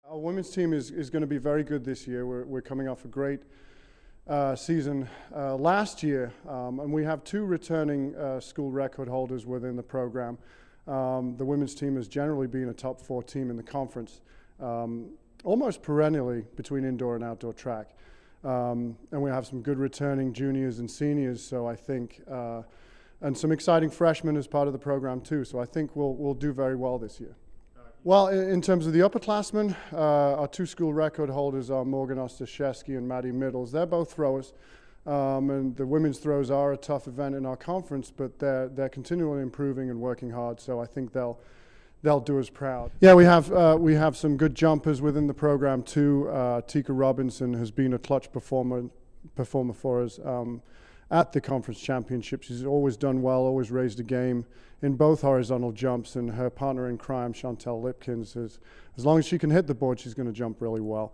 Our women's team is going to be very good this year. We're coming off a great season last year, and we have two returning school record holders within the program. The women's team has generally been a top 4 team in the conference, almost perennially between indoor and outdoor track. And we have some good returning juniors and seniors, so I think, and some exciting freshmen as part of the program too. So I think we'll do very well this year. Well, in terms of the upperclassmen, our 2 school record holders are Morgan Ostaszewski and Maddie Middles. They're both throwers, and the women's throws are a tough event in our conference, but they're continually improving and working hard. So I think they'll do us proud. Yeah, we have some good jumpers within the program too. Tika Robinson has been a clutch performer for us at the conference championship. She's always done well, always raised a game in both horizontal jumps, and her partner in crime, Chantel Lipkins, as long as she can hit the board, she's going to jump really well.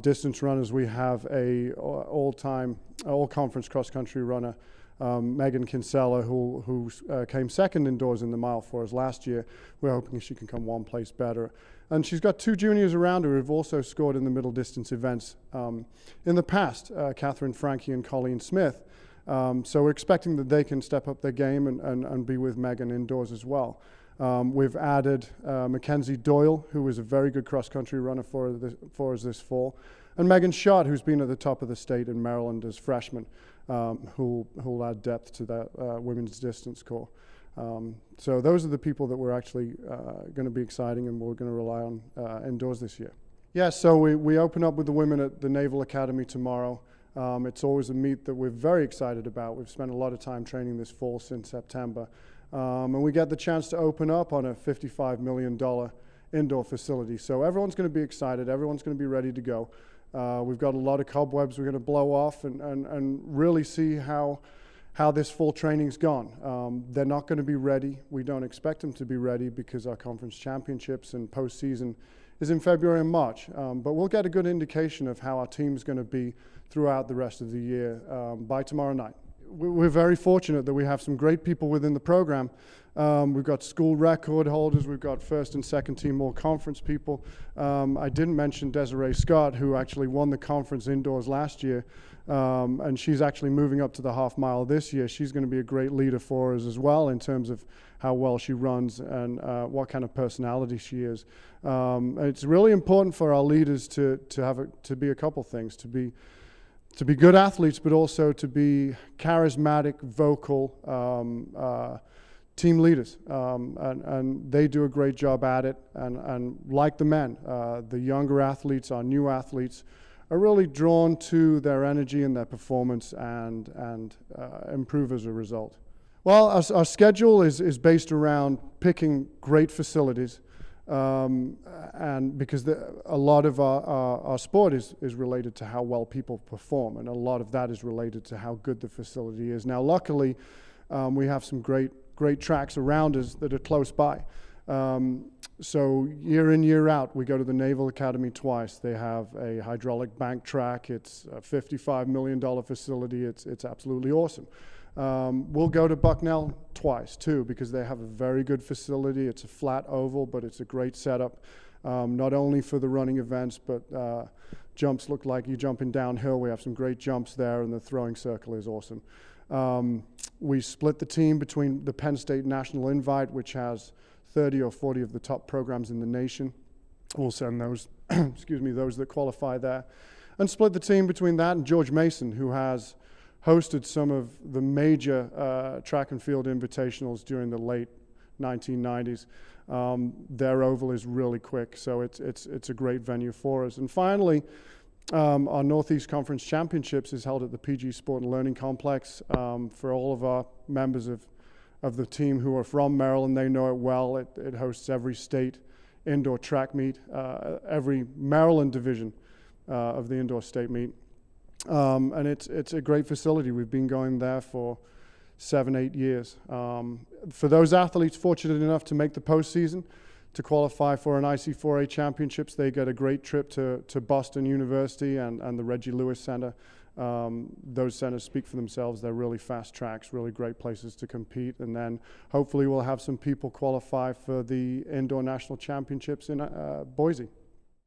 Distance runners, we have a all-conference cross-country runner, Megan Kinsella, who came second indoors in the mile for us last year. We're hoping she can come one place better. And she's got 2 juniors around her who've also scored in the middle distance events in the past, Catherine Franke and Colleen Smith. So we're expecting that they can step up their game and be with Megan indoors as well. We've added Mackenzie Doyle, who is a very good cross-country runner for us this fall, and Megan Schott, who's been at the top of the state in Maryland as freshman, who'll add depth to that women's distance core. So those are the people that we're actually going to be exciting and we're going to rely on indoors this year. Yeah, so we open up with the women at the Naval Academy tomorrow. It's always a meet that we're very excited about. We've spent a lot of time training this fall since September. And we get the chance to open up on a $55 million indoor facility. So everyone's going to be excited. Everyone's going to be ready to go. We've got a lot of cobwebs we're going to blow off and really see how this fall training's gone. They're not going to be ready. We don't expect them to be ready because our conference championships and postseason is in February and March. But we'll get a good indication of how our team's going to be throughout the rest of the year by tomorrow night. We're very fortunate that we have some great people within the program. We've got school record holders, we've got first and second team all-conference people. I didn't mention Desiree Scott, who actually won the conference indoors last year, and she's actually moving up to the half mile this year. She's going to be a great leader for us as well in terms of how well she runs and what kind of personality she is. It's really important for our leaders to be a couple things, to be good athletes, but also to be charismatic, vocal team leaders. And they do a great job at it. And like the men, the younger athletes, our new athletes, are really drawn to their energy and their performance and improve as a result. Well, our schedule is based around picking great facilities. And because a lot of our sport is related to how well people perform, and a lot of that is related to how good the facility is. Now, luckily, we have some great tracks around us that are close by. So year in, year out, we go to the Naval Academy twice. They have a hydraulic bank track. It's a $55 million facility. It's absolutely awesome. We'll go to Bucknell twice too, because they have a very good facility. It's a flat oval, but it's a great setup, not only for the running events, but jumps look like you're jumping downhill. We have some great jumps there, and the throwing circle is awesome. We split the team between the Penn State National Invite, which has 30 or 40 of the top programs in the nation. We'll send those, excuse me, those that qualify there, and split the team between that and George Mason, who has hosted some of the major track and field invitationals during the late 1990s. Their oval is really quick, so it's a great venue for us. And finally, our Northeast Conference Championships is held at the PG Sport and Learning Complex. For all of our members of the team who are from Maryland, they know it well. It hosts every state indoor track meet, every Maryland division of the indoor state meet. And it's a great facility. We've been going there for 7-8 years. For those athletes fortunate enough to make the postseason, to qualify for an IC4A championships, they get a great trip to Boston University and the Reggie Lewis Center. Those centers speak for themselves. They're really fast tracks, really great places to compete. And then hopefully we'll have some people qualify for the indoor national championships in Boise.